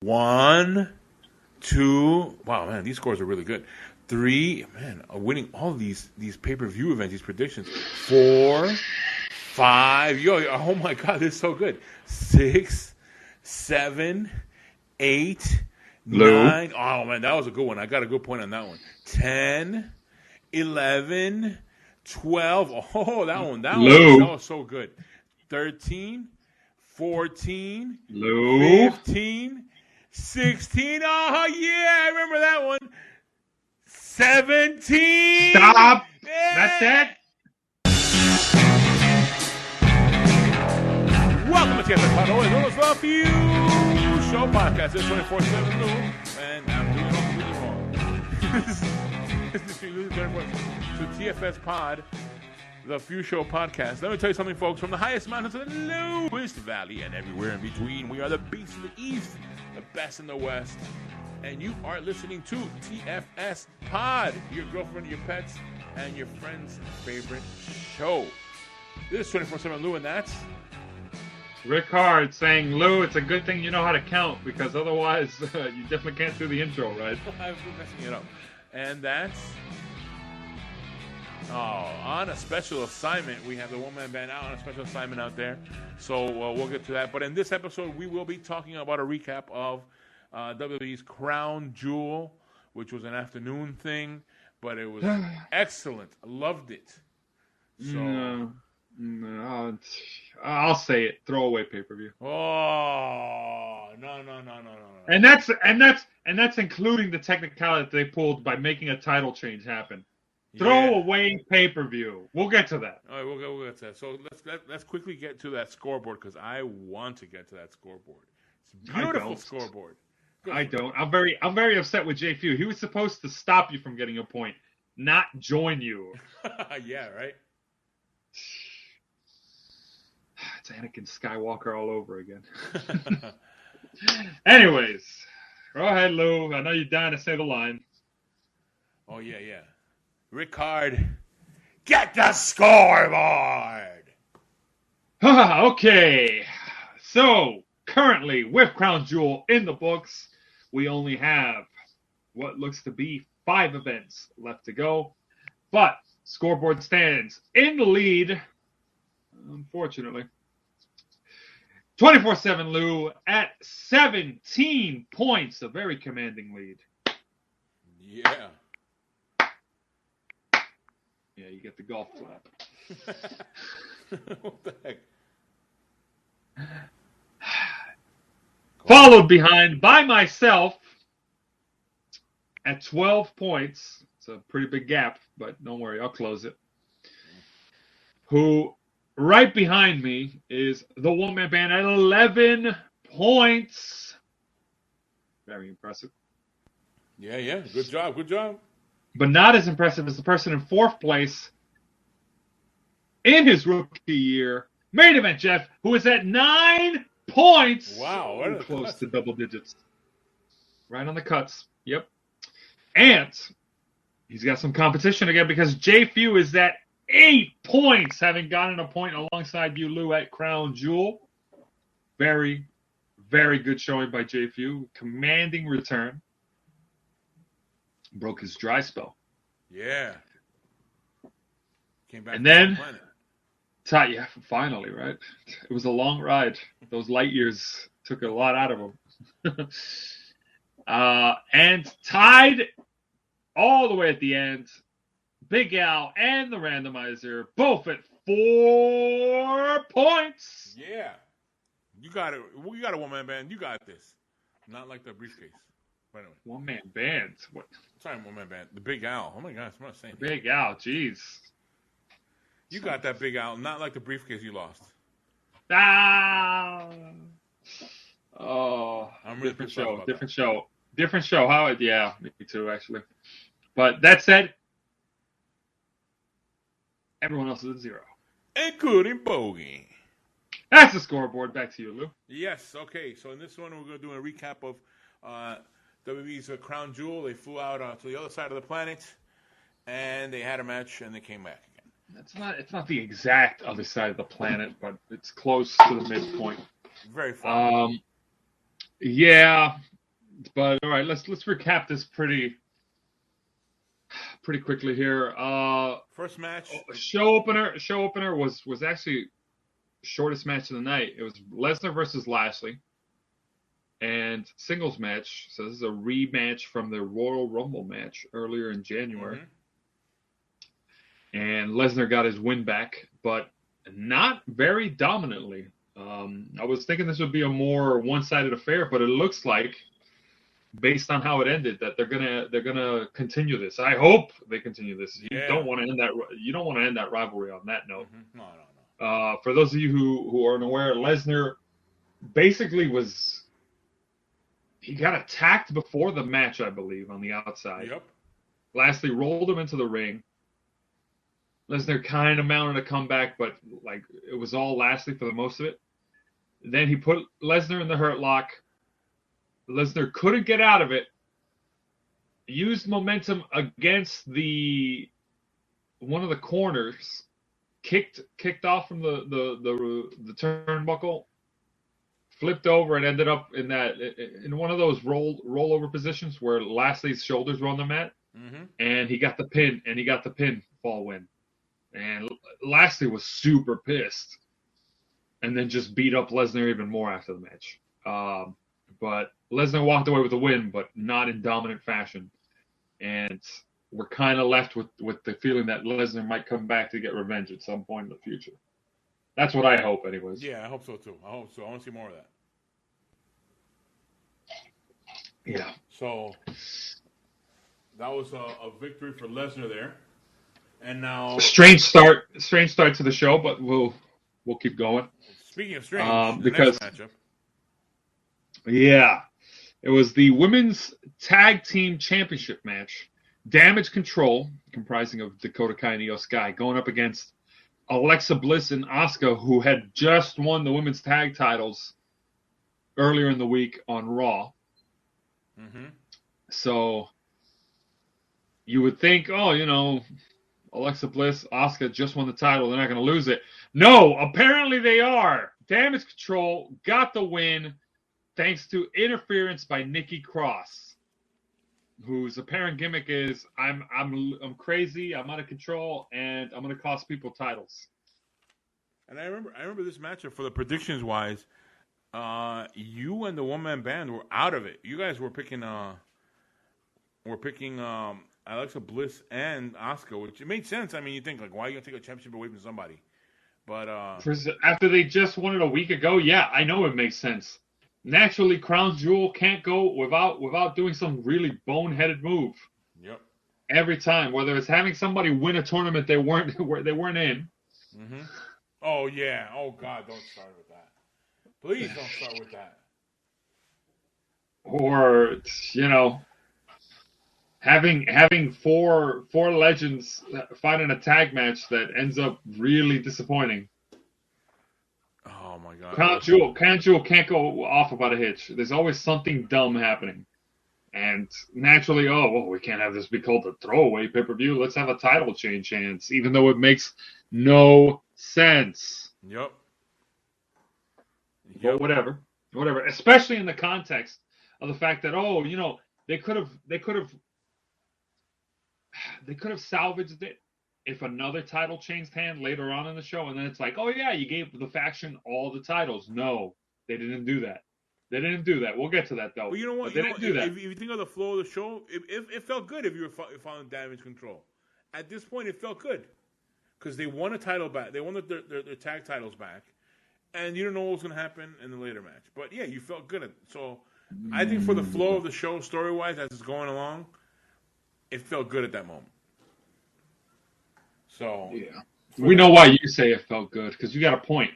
1, 2. Wow, man, these scores are really good. 3, man, winning all of these pay-per-view events, these predictions. 4, 5. Yo, oh my God, this is so good. 6, 7, 8, Lou. 9. Oh man, that was a good one. I got a good point on that one. 10, 11, 12. Oh, that was so good. 13, 14, Lou. 15, 16. Oh yeah, I remember that one. 17. Stop. Yeah. That's it. Welcome to TFS Pod. Always known as the Few Show Podcast. It's 24/7 Lou, and I'm doing it completely wrong. This is Lou 24 to TFS Pod, the Few Show Podcast. Let me tell you something, folks. From the highest mountains to the lowest valley and everywhere in between, we are the beasts of the East, the best in the West, and you are listening to TFS Pod, your girlfriend, your pets, and your friend's favorite show. This is 24/7 Lou, and that's Rick Hard saying, Lou, it's a good thing you know how to count because otherwise you definitely can't do the intro, right? I've been messing it up. And that's on a special assignment. We have the one-man band out on a special assignment out there. So we'll get to that. But in this episode, we will be talking about a recap of WWE's Crown Jewel, which was an afternoon thing, but it was excellent. I loved it. So No, I'll say it. Throwaway pay-per-view. Oh no. And that's including the technicality that they pulled by making a title change happen. Yeah. Throwaway pay-per-view. We'll get to that. All right, we'll get to that. So let's quickly get to that scoreboard because I want to get to that scoreboard. It's a beautiful scoreboard. I don't. I'm very upset with Jay Few. He was supposed to stop you from getting a point, not join you. Yeah, right. It's Anakin Skywalker all over again. Anyways, go ahead, Lou. I know you're dying to say the line. Oh, yeah. Rickard, get the scoreboard! Okay. So, currently, with Crown Jewel in the books, we only have what looks to be 5 events left to go. But, scoreboard stands in the lead, unfortunately. 24/7 Lou at 17 points, a very commanding lead. Yeah. Yeah, you get the golf clap. What the heck? Followed behind by myself at 12 points. It's a pretty big gap, but don't worry, I'll close it. Who right behind me is the one-man band at 11 points. Very impressive. Yeah. Good job. But not as impressive as the person in 4th place in his rookie year, Main Event Jeff, who is at 9 points. Wow. What close to double digits. Right on the cuts. Yep. And he's got some competition again because Jay Few is at 8 points, having gotten a point alongside you, Lou, at Crown Jewel. Very, very good showing by Jay Few. Commanding return. Broke his dry spell. Yeah. Came back and to then, the planet. Yeah, finally, right? It was a long ride. Those light years took a lot out of him. And tied all the way at the end, Big Al and the randomizer, both at 4 points. Yeah. You got it. You got a one-man band. You got this. Not like the briefcase. But anyway. One-man band. What? Sorry, one-man band. The Big Al. Oh, my gosh. I'm not saying Big Al, jeez. You got that Big Al. Not like the briefcase you lost. Ah. Oh. I'm really different show. Different show. How? Yeah, me too, actually. But that said, everyone else is at 0. Including Bogey. That's the scoreboard. Back to you, Lou. Yes, okay. So in this one, we're going to do a recap of WWE's Crown Jewel. They flew out to the other side of the planet, and they had a match, and they came back again. It's not the exact other side of the planet, but it's close to the midpoint. Very far. Yeah, but all right, let's recap this pretty quickly here. First match. Show opener was actually shortest match of the night. It was Lesnar versus Lashley, and singles match. So this is a rematch from the Royal Rumble match earlier in January. And Lesnar got his win back, but not very dominantly. I was thinking this would be a more one-sided affair, but it looks like, based on how it ended, that they're gonna continue this. I hope they continue this. You don't want to end that. You don't want to end that rivalry on that note. No. For those of you who aren't aware, Lesnar basically he got attacked before the match, I believe, on the outside. Yep. Lashley rolled him into the ring. Lesnar kind of mounted a comeback, but like it was all Lashley for the most of it. Then he put Lesnar in the hurt lock. Lesnar couldn't get out of it. Used momentum against one of the corners. Kicked off from the turnbuckle. Flipped over and ended up in one of those rollover positions where Lashley's shoulders were on the mat. And he got the pin fall win. And Lashley was super pissed, and then just beat up Lesnar even more after the match. But Lesnar walked away with a win, but not in dominant fashion. And we're kind of left with the feeling that Lesnar might come back to get revenge at some point in the future. That's what I hope, anyways. Yeah, I hope so too. I hope so. I want to see more of that. Yeah. So that was a victory for Lesnar there. And now strange start to the show, but we'll keep going. Speaking of strange, because next matchup. Yeah, it was the women's tag team championship match. Damage Control, comprising of Dakota Kai and Io Sky, going up against Alexa Bliss and Asuka, who had just won the women's tag titles earlier in the week on Raw. So you would think, Alexa Bliss, Asuka just won the title. They're not going to lose it. No, apparently they are. Damage Control got the win thanks to interference by Nikki Cross, whose apparent gimmick is I'm crazy, I'm out of control, and I'm going to cost people titles. And I remember this matchup for the predictions wise. You and the one-man band were out of it. You guys were picking Alexa Bliss and Asuka, which it made sense. I mean, you think, like, why are you going to take a championship away from somebody? But after they just won it a week ago, yeah, I know it makes sense. Naturally, Crown Jewel can't go without doing some really boneheaded move. Yep. Every time, whether it's having somebody win a tournament they weren't in. Oh yeah. Oh God, don't start with that. Please don't start with that. Or having four legends fight in a tag match that ends up really disappointing. Oh my God. Crown Jewel can't go off about a hitch. There's always something dumb happening. And naturally, we can't have this be called a throwaway pay-per-view. Let's have a title change hands, even though it makes no sense. Yep. But whatever. Especially in the context of the fact that they could have salvaged it if another title changed hand later on in the show, and then it's like, oh yeah, you gave the faction all the titles. No, they didn't do that. We'll get to that though. Well, you know what? They didn't do that. If you think of the flow of the show, it felt good if you were following Damage Control. At this point, it felt good because they won a title back. They won their tag titles back, and you don't know what was going to happen in the later match. But yeah, you felt good. So I think for the flow of the show, story wise, as it's going along, it felt good at that moment. So yeah, we know why you say it felt good because you got a point.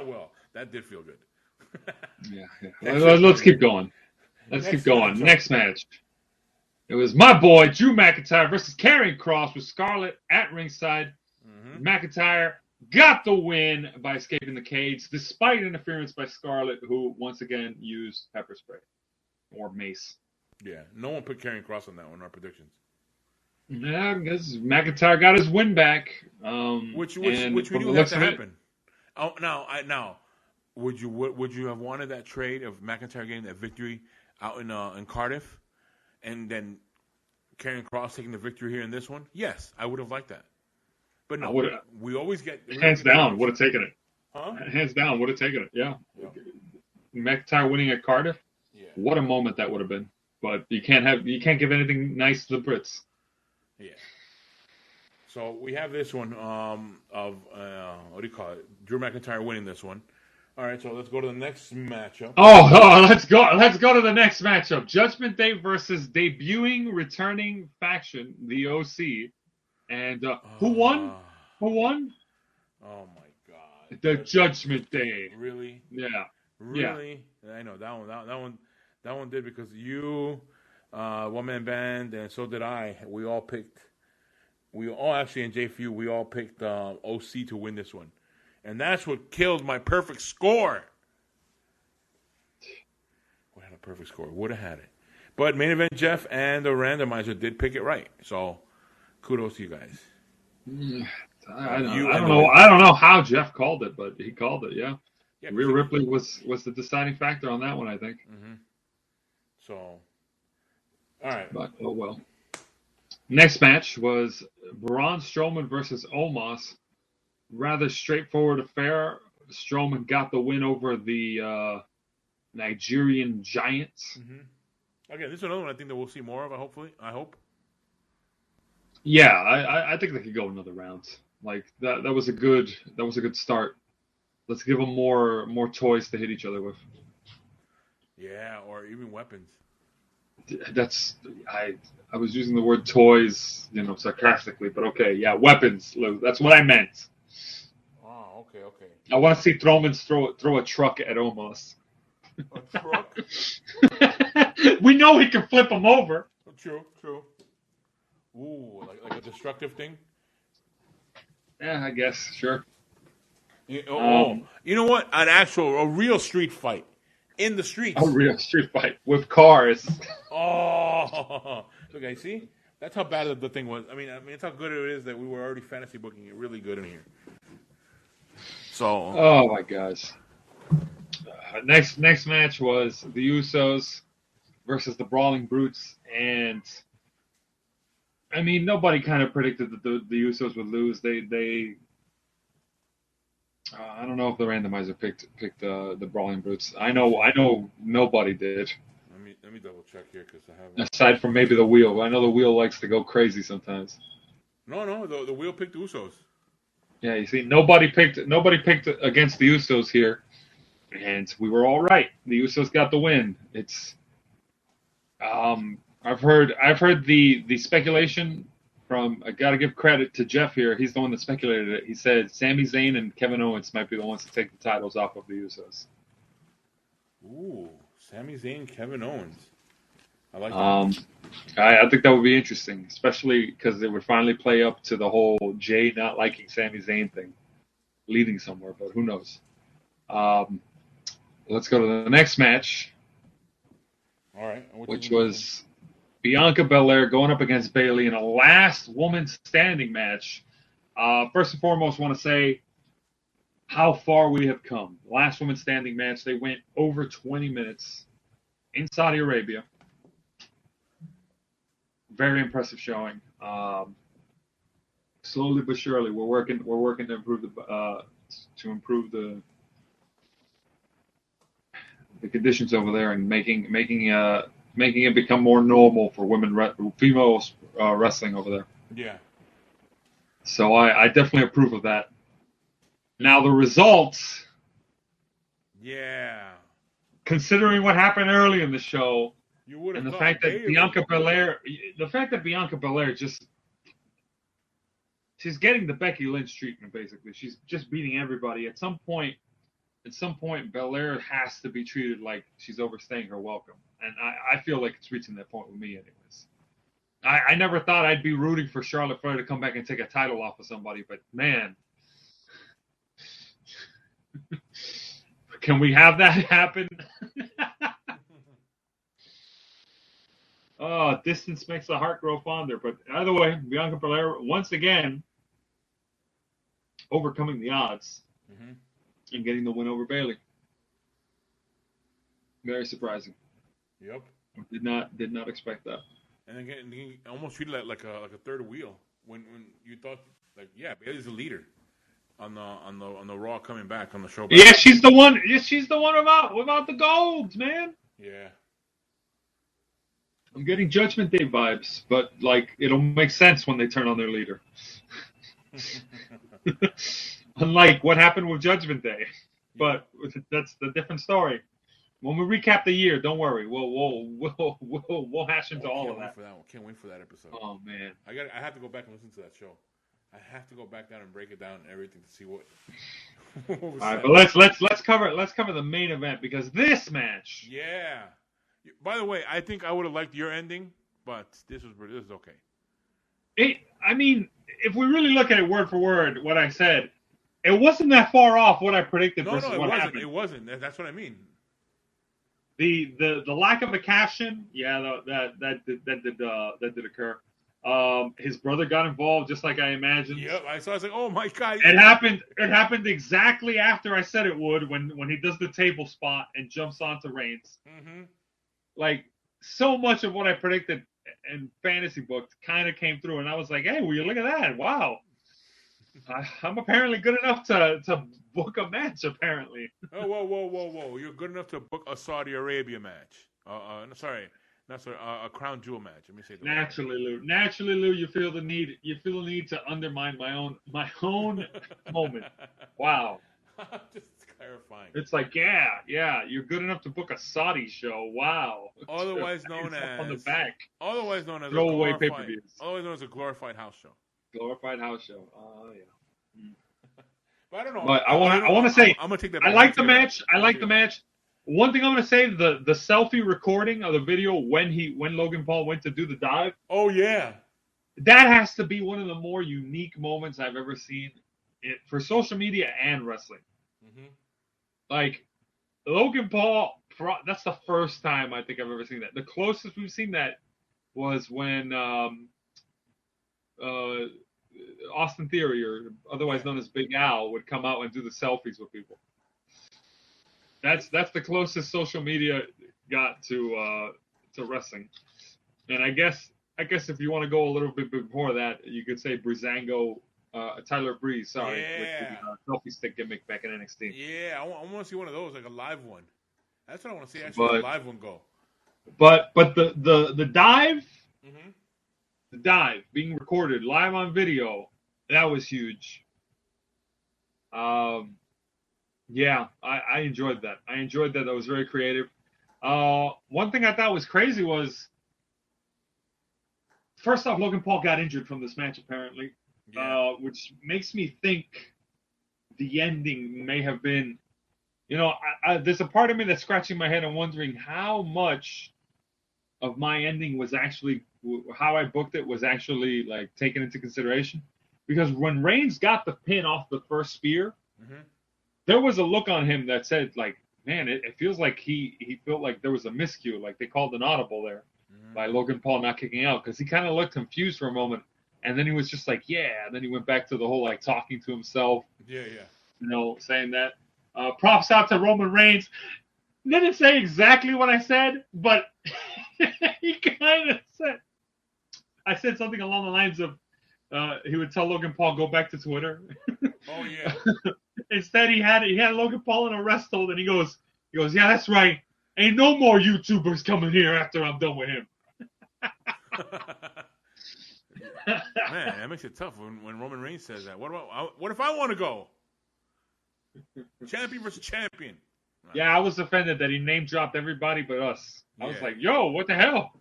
Well, that did feel good. Yeah. Let's keep going. Next match. It was my boy Drew McIntyre versus Karrion Kross with Scarlett at ringside. McIntyre got the win by escaping the cage, despite interference by Scarlett, who once again used pepper spray or mace. Yeah, no one put Karrion Kross on that one. Our predictions. Yeah, because McIntyre got his win back. Which we knew had to happen. Oh, now, would you have wanted that trade of McIntyre getting that victory out in Cardiff, and then Karrion Kross taking the victory here in this one? Yes, I would have liked that. But no, we always get hands down would have taken it. Huh? Hands down would have taken it. Yeah. McIntyre winning at Cardiff. Yeah. What a moment that would have been. But you can't give anything nice to the Brits. Yeah. So we have this one of what do you call it? Drew McIntyre winning this one. All right, so let's go to the next matchup. Oh, let's go to the next matchup. Judgment Day versus debuting returning faction, the OC. And who won? Who won? Oh my God! The Judgment Day. Really? Yeah. Really? Yeah. I know that one did, because you, one man band, and so did I. We all actually in JFU we all picked OC to win this one, and that's what killed my perfect score. Would have had a perfect score. Would have had it, but main event Jeff and the randomizer did pick it right. So. Kudos to you guys. I don't know how Jeff called it, but he called it. Yeah. Rhea Ripley was the deciding factor on that one, I think. Mm-hmm. So, all right. But oh well. Next match was Braun Strowman versus Omos. Rather straightforward affair. Strowman got the win over the Nigerian Giants. Mm-hmm. Again, this is another one I think that we'll see more of. I hope. Yeah, I think they could go another round. Like that was a good start. Let's give them more toys to hit each other with. Yeah, or even weapons. I was using the word toys, sarcastically, but okay, yeah, weapons, Lou. That's what I meant. Oh, okay. I want to see Strowman throw a truck at Omos. A truck? We know he can flip him over. True. Ooh, like a destructive thing? Yeah, I guess, sure. You know what? A real street fight. In the streets. A real street fight with cars. Oh, okay, see? That's how bad the thing was. I mean, it's how good it is that we were already fantasy booking it really good in here. So. Oh, my gosh. Next match was the Usos versus the Brawling Brutes, and I mean, nobody kind of predicted that the Usos would lose. They I don't know if the randomizer picked the Brawling Brutes. I know nobody did. Let me double check here because I haven't. Aside from maybe the wheel, I know the wheel likes to go crazy sometimes. No, the wheel picked the Usos. Yeah, you see, nobody picked against the Usos here, and we were all right. The Usos got the win. It's I've heard the speculation from. I got to give credit to Jeff here. He's the one that speculated it. He said Sami Zayn and Kevin Owens might be the ones to take the titles off of the Usos. Ooh, Sami Zayn, Kevin Owens. I like that. I think that would be interesting, especially because it would finally play up to the whole Jay not liking Sami Zayn thing, leading somewhere. But who knows? Let's go to the next match. All right. Which was Bianca Belair going up against Bayley in a last woman standing match. First and foremost, I want to say how far we have come. Last woman standing match, they went over 20 minutes in Saudi Arabia. Very impressive showing. Slowly but surely, we're working to improve the conditions over there and making it become more normal for female wrestling over there. Yeah. So I definitely approve of that. Now the results. Yeah. Considering what happened early in the show, you would have and the fact that Bianca Belair she's getting the Becky Lynch treatment basically. She's just beating everybody. At some point, Belair has to be treated like she's overstaying her welcome. And I feel like it's reaching that point with me anyways. I never thought I'd be rooting for Charlotte Flair to come back and take a title off of somebody, but man. Can we have that happen? Oh, distance makes the heart grow fonder. But either way, Bianca Belair, once again, overcoming the odds and getting the win over Bayley. Very surprising. Yep. Did not expect that. And again, he almost treated it like a third wheel when you thought like Bailey's the leader on the Raw coming back on the show. Back. Yeah, she's the one. Yeah, she's the one without the golds, man. Yeah. I'm getting Judgment Day vibes, but like it'll make sense when they turn on their leader. Unlike what happened with Judgment Day, but that's the different story. When we recap the year, don't worry, we'll hash into all of that. Can't wait for that episode. Oh man, I have to go back and listen to that show. I have to go back down and break it down and everything to see what. All right, but let's cover the main event because this match. Yeah. By the way, I think I would have liked your ending, but this is okay. I mean, if we really look at it word for word, what I said, it wasn't that far off what I predicted versus what happened. It wasn't. That's what I mean. The lack of a caption, that did occur. His brother got involved, just like I imagined. Yep, I was like, oh my god! It happened exactly after I said it would. When he does the table spot and jumps onto Reigns. Mm-hmm. Like so much of what I predicted in fantasy books kind of came through, and I was like, hey, will you look at that? Wow, I'm apparently good enough to book a match. Apparently. Oh, whoa! You're good enough to book a Saudi Arabia match. A crown jewel match. Let me say that. Naturally, Lou, you feel the need to undermine my own moment. Wow. Just clarifying. It's like, yeah, you're good enough to book a Saudi show. Wow. Otherwise known as on the back. Otherwise known as throwaway pay-per-views. Otherwise known as a glorified house show. Glorified house show. Oh yeah. But I don't know. But I want to say I'm gonna take that. I like the match. I like the match. One thing I'm gonna say, the selfie recording of the video when Logan Paul went to do the dive. Oh yeah. That has to be one of the more unique moments I've ever seen for social media and wrestling. Mm-hmm. Like Logan Paul, that's the first time I think I've ever seen that. The closest we've seen that was when Austin Theory, or otherwise known as Big Al, would come out and do the selfies with people. That's the closest social media got to wrestling. And I guess if you want to go a little bit before that, you could say Breezango, Tyler Breeze, with the selfie stick gimmick back in NXT. Yeah, I want to see one of those, like a live one. That's what I want to see. Actually, a live one go. But the dive, mm-hmm. the dive being recorded live on video, that was huge. Yeah, I enjoyed that. That was very creative. One thing I thought was crazy was, first off, Logan Paul got injured from this match, apparently, which makes me think the ending may have been, there's a part of me that's scratching my head and wondering how much of my ending was actually, how I booked it was actually like taken into consideration. Because when Reigns got the pin off the first spear, mm-hmm. there was a look on him that said, like, man, it feels like he felt like there was a miscue, like they called an audible there by Logan Paul not kicking out, because he kind of looked confused for a moment, and then he was just like, yeah, and then he went back to the whole, like, talking to himself. Yeah. Saying that. Props out to Roman Reigns. Didn't say exactly what I said, but he kind of said, I said something along the lines of, he would tell Logan Paul, go back to Twitter. Oh, yeah. Instead, he had Logan Paul in a rest hold, and he goes, yeah, that's right. Ain't no more YouTubers coming here after I'm done with him. Man, that makes it tough when Roman Reigns says that. What if I want to go? Champion versus champion. Yeah, I was offended that he name dropped everybody but us. I was like, yo, what the hell?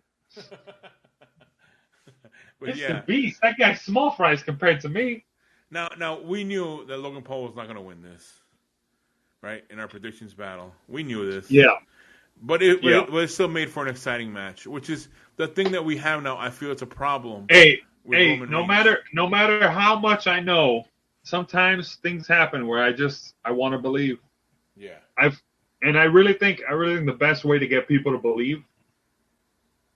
But it's the beast. That guy's small fries compared to me. Now we knew that Logan Paul was not going to win this, right? In our predictions battle, we knew this. Yeah. But it still made for an exciting match, which is the thing that we have now. I feel it's a problem. Hey, no matter how much I know, sometimes things happen where I want to believe. Yeah. I really think the best way to get people to believe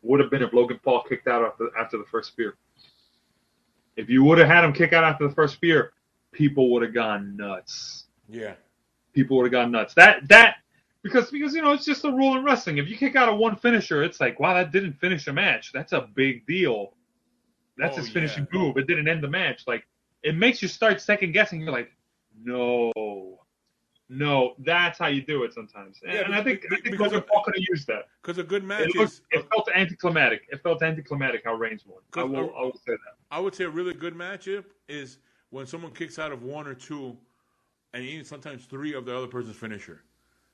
would have been if Logan Paul kicked out after the first spear. If you would have had him kick out after the first spear, people would have gone nuts. Yeah. People would have gone nuts. That Because it's just a rule in wrestling. If you kick out a one finisher, it's like, wow, that didn't finish a match. That's a big deal. That's his finishing move. It didn't end the match. Like, it makes you start second guessing. You're like, no, that's how you do it sometimes. And I think Logan Paul could have used that. Because a good match it felt anticlimactic. It felt anticlimactic how Reigns won. I will say that. I would say a really good matchup is when someone kicks out of one or two, and even sometimes three of the other person's finisher.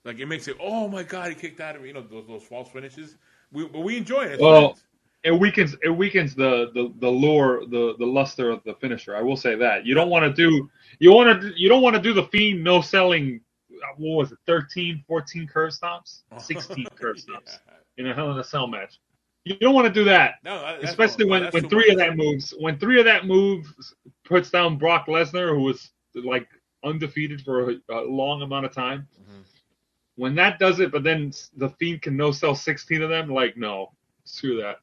Like, it makes it, oh my God, he kicked out of those false finishes. But we enjoy it. Well, it weakens the lure, the luster of the finisher. I will say that. You don't want to do the Fiend no selling. What was it? 13, 14 curve stomps, 16 curve stomps in a Hell in a Cell match. You don't want to do that, especially when three of that moves puts down Brock Lesnar, who was like undefeated for a long amount of time. Mm-hmm. When that does it, but then the Fiend can no sell 16 of them, like, no, screw that.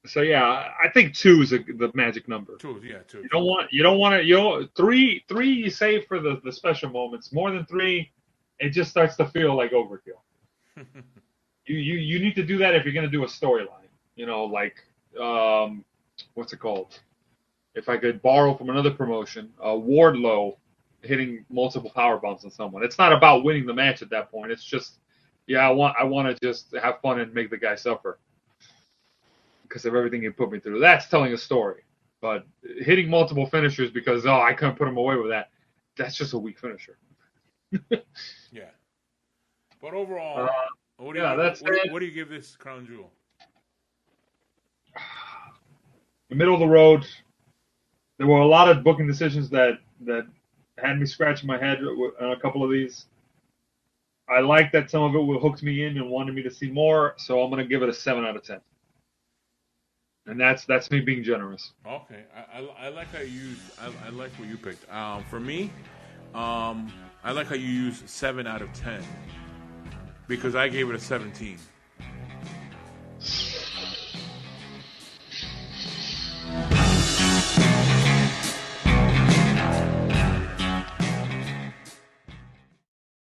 So yeah, I think 2 is the magic number. 2. You don't want to. Three you save for the special moments. More than 3, it just starts to feel like overkill. You need to do that if you're going to do a storyline. What's it called? If I could borrow from another promotion, Wardlow hitting multiple power bombs on someone. It's not about winning the match at that point. It's just, I want to just have fun and make the guy suffer because of everything he put me through. That's telling a story. But hitting multiple finishers because, I couldn't put him away with that, that's just a weak finisher. Yeah. But overall, what do you give this crown jewel? The middle of the road. There were a lot of booking decisions that had me scratching my head on a couple of these. I like that some of it hooked me in and wanted me to see more, so I'm going to give it a 7 out of 10. And that's me being generous. Okay, I like how you use. I like what you picked. For me, I like how you use 7 out of 10 because I gave it a 17.